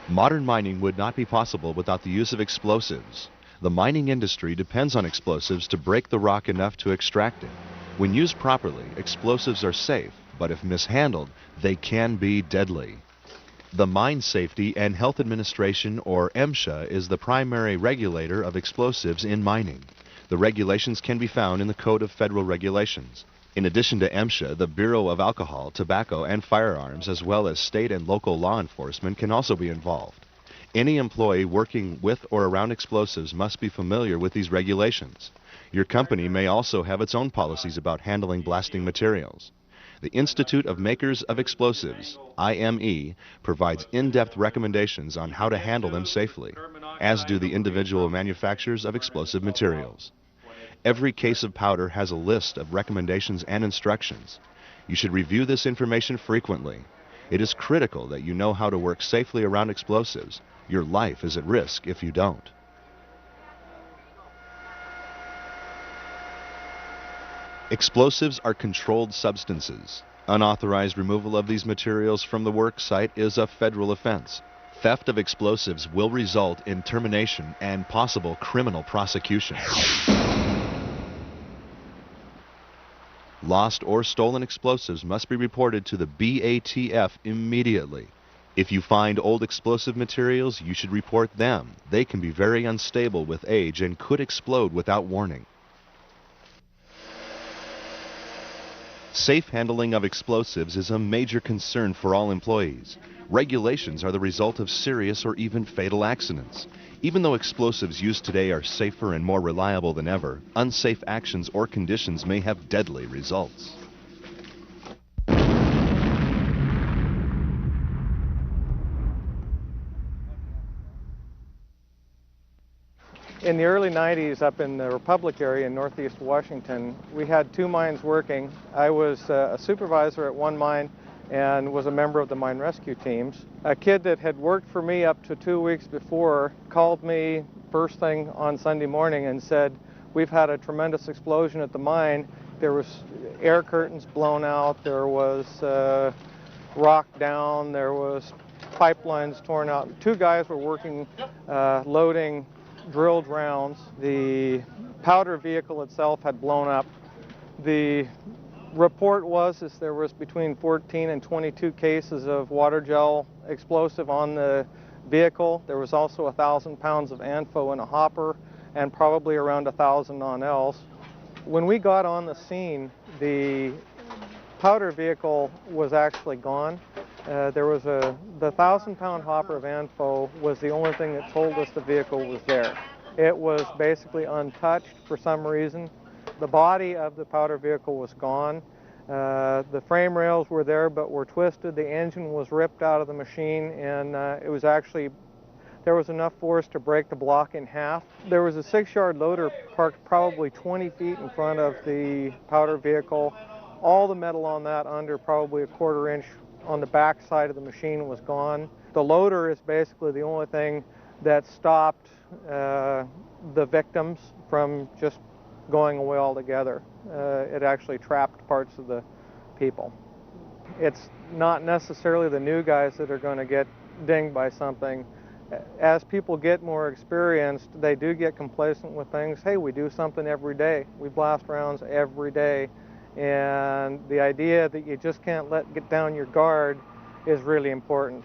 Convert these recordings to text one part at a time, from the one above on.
Modern mining would not be possible without the use of explosives. The mining industry depends on explosives to break the rock enough to extract it. When used properly, explosives are safe, but if mishandled, they can be deadly. The Mine Safety and Health Administration, or MSHA, is the primary regulator of explosives in mining. The regulations can be found in the Code of Federal Regulations. In addition to MSHA, the Bureau of Alcohol, Tobacco, and Firearms, as well as state and local law enforcement, can also be involved. Any employee working with or around explosives must be familiar with these regulations. Your company may also have its own policies about handling blasting materials. The Institute of Makers of Explosives, IME, provides in-depth recommendations on how to handle them safely, as do the individual manufacturers of explosive materials. Every case of powder has a list of recommendations and instructions. You should review this information frequently. It is critical that you know how to work safely around explosives. Your life is at risk if you don't. Explosives are controlled substances. Unauthorized removal of these materials from the work site is a federal offense. Theft of explosives will result in termination and possible criminal prosecution. Lost or stolen explosives must be reported to the BATF immediately. If you find old explosive materials, you should report them. They can be very unstable with age and could explode without warning. Safe handling of explosives is a major concern for all employees. Regulations are the result of serious or even fatal accidents. Even though explosives used today are safer and more reliable than ever, unsafe actions or conditions may have deadly results. In the early 90s, up in the Republic area in northeast Washington, we had two mines working. I was a supervisor at one mine and was a member of the mine rescue teams. A kid that had worked for me up to 2 weeks before called me first thing on Sunday morning and said, "We've had a tremendous explosion at the mine. There was air curtains blown out, there was rock down, there was pipelines torn out." Two guys were working loading drilled rounds. The powder vehicle itself had blown up. The report was there was between 14 and 22 cases of water gel explosive on the vehicle. There was also 1,000 pounds of ANFO in a hopper and probably around 1,000 non-Ls. When we got on the scene, the powder vehicle was actually gone. The 1,000-pound hopper of ANFO was the only thing that told us the vehicle was there. It was basically untouched for some reason. The body of the powder vehicle was gone. The frame rails were there but were twisted. The engine was ripped out of the machine, and there was enough force to break the block in half. There was a 6-yard loader parked probably 20 feet in front of the powder vehicle. All the metal on that under probably a 1/4 inch on the back side of the machine was gone. The loader is basically the only thing that stopped the victims from just going away altogether. It actually trapped parts of the people. It's not necessarily the new guys that are going to get dinged by something. As people get more experienced, they do get complacent with things. Hey, we do something every day. We blast rounds every day. And the idea that you just can't get down your guard is really important.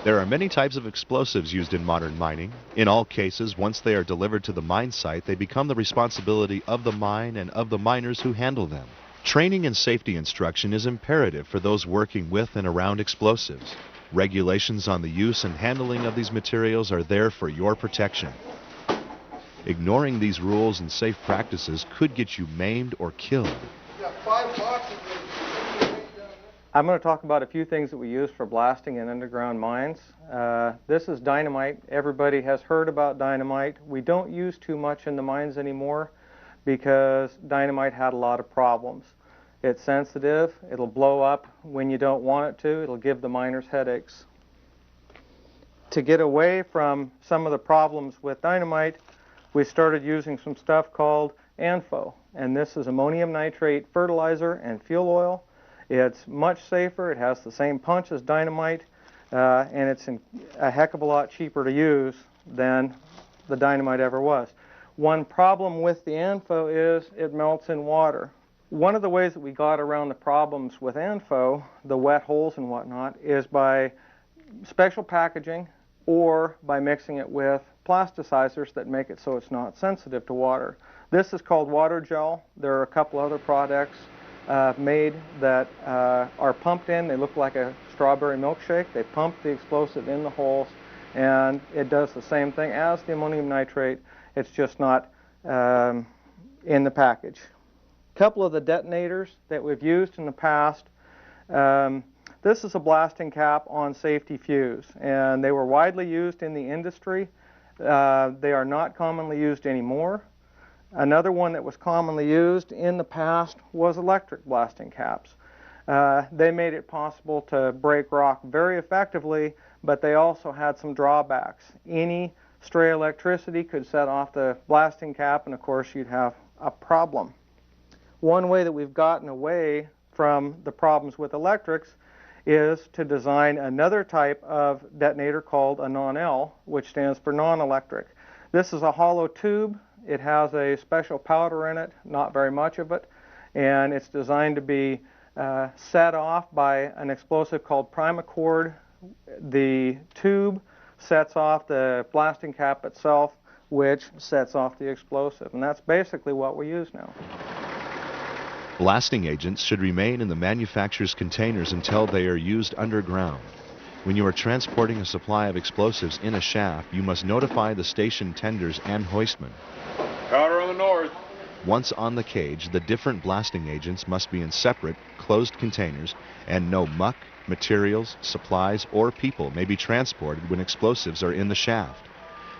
There are many types of explosives used in modern mining. In all cases, once they are delivered to the mine site, they become the responsibility of the mine and of the miners who handle them. Training and safety instruction is imperative for those working with and around explosives. Regulations on the use and handling of these materials are there for your protection. Ignoring these rules and safe practices could get you maimed or killed. I'm going to talk about a few things that we use for blasting in underground mines. This is dynamite. Everybody has heard about dynamite. We don't use too much in the mines anymore because dynamite had a lot of problems. It's sensitive. It'll blow up when you don't want it to. It'll give the miners headaches. To get away from some of the problems with dynamite, we started using some stuff called ANFO, and this is ammonium nitrate fertilizer and fuel oil. It's much safer, it has the same punch as dynamite, and it's a heck of a lot cheaper to use than the dynamite ever was. One problem with the ANFO is it melts in water. One of the ways that we got around the problems with ANFO, the wet holes and whatnot, is by special packaging or by mixing it with plasticizers that make it so it's not sensitive to water. This is called water gel. There are a couple other products made that are pumped in. They look like a strawberry milkshake. They pump the explosive in the holes, and it does the same thing as the ammonium nitrate. It's just not in the package. A couple of the detonators that we've used in the past. This is a blasting cap on safety fuse, and they were widely used in the industry. They are not commonly used anymore. Another one that was commonly used in the past was electric blasting caps. They made it possible to break rock very effectively, but they also had some drawbacks. Any stray electricity could set off the blasting cap, and of course you'd have a problem. One way that we've gotten away from the problems with electrics is to design another type of detonator called a non-L, which stands for non-electric. This is a hollow tube. It has a special powder in it, not very much of it, and it's designed to be set off by an explosive called primacord. The tube sets off the blasting cap itself, which sets off the explosive, and that's basically what we use now. Blasting agents should remain in the manufacturer's containers until they are used underground. When you are transporting a supply of explosives in a shaft, you must notify the station tenders and hoistmen. Powder on the north. Once on the cage, the different blasting agents must be in separate, closed containers, and no muck, materials, supplies, or people may be transported when explosives are in the shaft.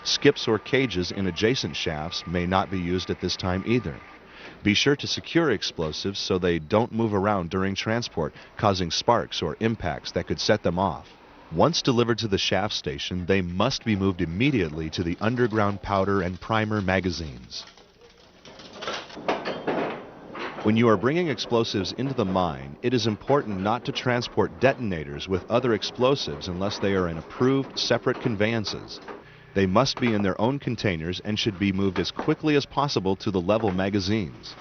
Skips or cages in adjacent shafts may not be used at this time either. Be sure to secure explosives so they don't move around during transport, causing sparks or impacts that could set them off. Once delivered to the shaft station, they must be moved immediately to the underground powder and primer magazines. When you are bringing explosives into the mine, it is important not to transport detonators with other explosives unless they are in approved separate conveyances. They must be in their own containers and should be moved as quickly as possible to the level magazines.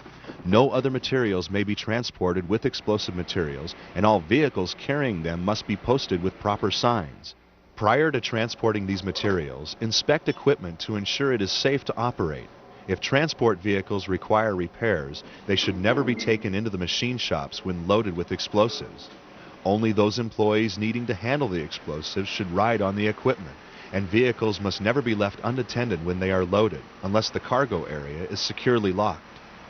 No other materials may be transported with explosive materials, and all vehicles carrying them must be posted with proper signs. Prior to transporting these materials, inspect equipment to ensure it is safe to operate. If transport vehicles require repairs, they should never be taken into the machine shops when loaded with explosives. Only those employees needing to handle the explosives should ride on the equipment, and vehicles must never be left unattended when they are loaded, unless the cargo area is securely locked.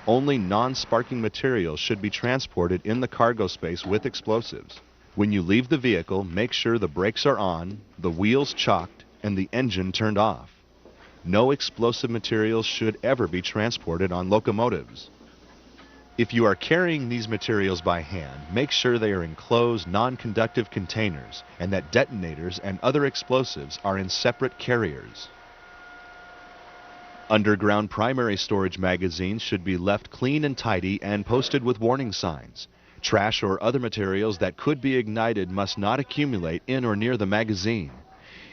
Only non-sparking materials should be transported in the cargo space with explosives. When you leave the vehicle, make sure the brakes are on, the wheels chocked, and the engine turned off. No explosive materials should ever be transported on locomotives. If you are carrying these materials by hand, make sure they are in closed, non-conductive containers and that detonators and other explosives are in separate carriers. Underground primary storage magazines should be left clean and tidy and posted with warning signs. Trash or other materials that could be ignited must not accumulate in or near the magazine.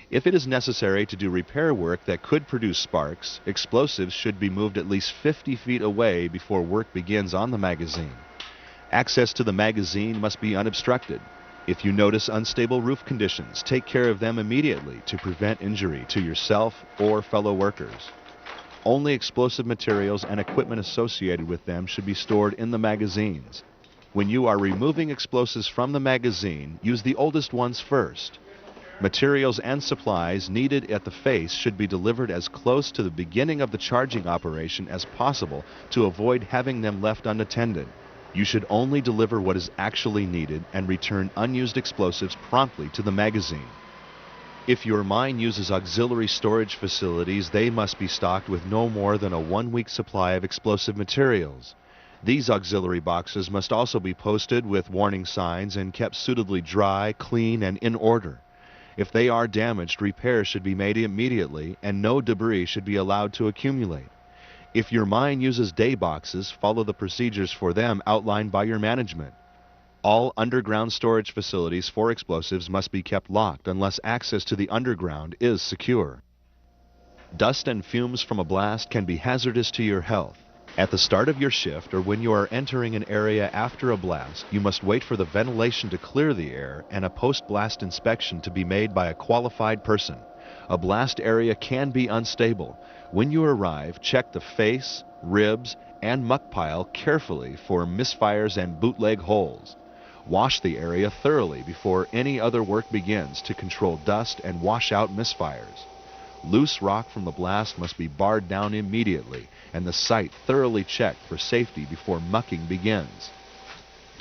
If it is necessary to do repair work that could produce sparks, explosives should be moved at least 50 feet away before work begins on the magazine. Access to the magazine must be unobstructed. If you notice unstable roof conditions, take care of them immediately to prevent injury to yourself or fellow workers. Only explosive materials and equipment associated with them should be stored in the magazines. When you are removing explosives from the magazine, use the oldest ones first. Materials and supplies needed at the face should be delivered as close to the beginning of the charging operation as possible to avoid having them left unattended. You should only deliver what is actually needed and return unused explosives promptly to the magazine. If your mine uses auxiliary storage facilities, they must be stocked with no more than a 1-week supply of explosive materials. These auxiliary boxes must also be posted with warning signs and kept suitably dry, clean, and in order. If they are damaged, repairs should be made immediately and no debris should be allowed to accumulate. If your mine uses day boxes, follow the procedures for them outlined by your management. All underground storage facilities for explosives must be kept locked unless access to the underground is secure. Dust and fumes from a blast can be hazardous to your health. At the start of your shift or when you are entering an area after a blast, you must wait for the ventilation to clear the air and a post-blast inspection to be made by a qualified person. A blast area can be unstable. When you arrive, check the face, ribs, and muck pile carefully for misfires and bootleg holes. Wash the area thoroughly before any other work begins to control dust and wash out misfires. Loose rock from the blast must be barred down immediately and the site thoroughly checked for safety before mucking begins.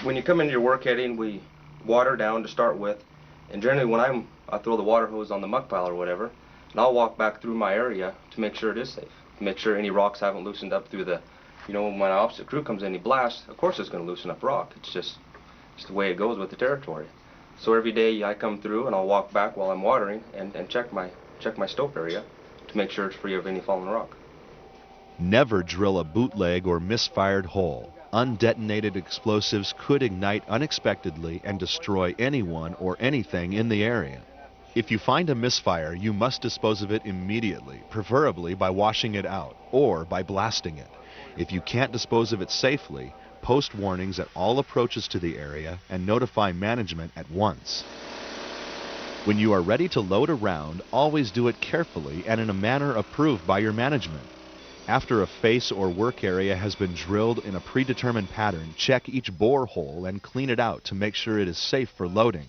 When you come into your work heading, we water down to start with, and generally when I throw the water hose on the muck pile or whatever, and I'll walk back through my area to make sure it is safe, to make sure any rocks haven't loosened up through the, when my opposite crew comes in and he blasts, of course it's going to loosen up rock. It's just the way it goes with the territory. So every day I come through and I'll walk back while I'm watering and check my stope area to make sure it's free of any fallen rock. Never drill a bootleg or misfired hole. Undetonated explosives could ignite unexpectedly and destroy anyone or anything in the area. If you find a misfire, you must dispose of it immediately, preferably by washing it out or by blasting it. If you can't dispose of it safely, post warnings at all approaches to the area and notify management at once. When you are ready to load a round, always do it carefully and in a manner approved by your management. After a face or work area has been drilled in a predetermined pattern, check each bore hole and clean it out to make sure it is safe for loading.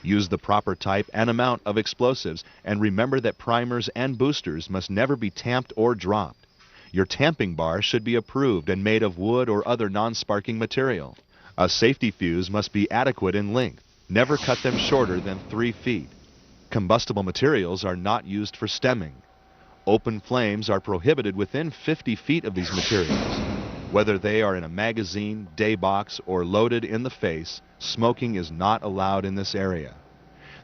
Use the proper type and amount of explosives, and remember that primers and boosters must never be tamped or dropped. Your tamping bar should be approved and made of wood or other non-sparking material. A safety fuse must be adequate in length. Never cut them shorter than 3 feet. Combustible materials are not used for stemming. Open flames are prohibited within 50 feet of these materials. Whether they are in a magazine, day box, or loaded in the face, smoking is not allowed in this area.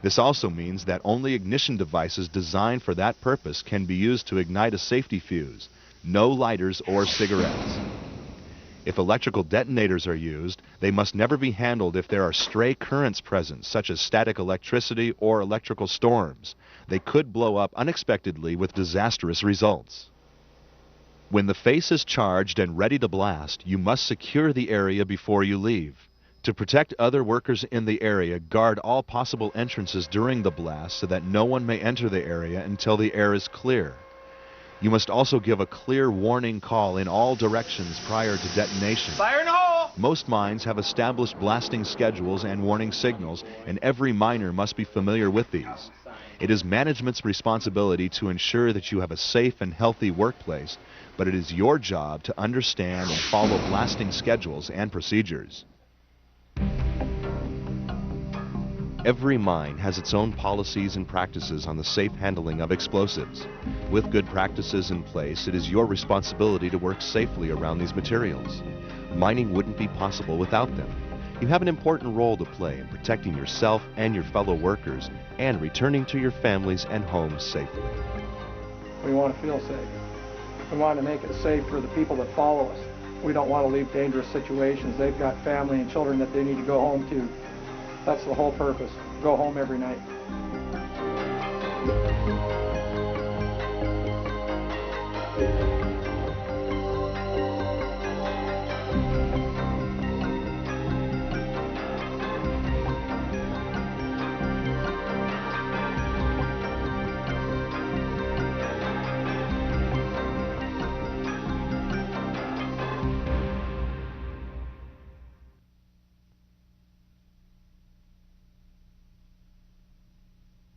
This also means that only ignition devices designed for that purpose can be used to ignite a safety fuse. No lighters or cigarettes. If electrical detonators are used, they must never be handled if there are stray currents present, such as static electricity or electrical storms. They could blow up unexpectedly with disastrous results. When the face is charged and ready to blast, you must secure the area before you leave. To protect other workers in the area, guard all possible entrances during the blast so that no one may enter the area until the air is clear. You must also give a clear warning call in all directions prior to detonation. Fire in the hole! Most mines have established blasting schedules and warning signals, and every miner must be familiar with these. It is management's responsibility to ensure that you have a safe and healthy workplace, but it is your job to understand and follow blasting schedules and procedures. Every mine has its own policies and practices on the safe handling of explosives. With good practices in place, it is your responsibility to work safely around these materials. Mining wouldn't be possible without them. You have an important role to play in protecting yourself and your fellow workers and returning to your families and homes safely. We want to feel safe. We want to make it safe for the people that follow us. We don't want to leave dangerous situations. They've got family and children that they need to go home to. That's the whole purpose. Go home every night.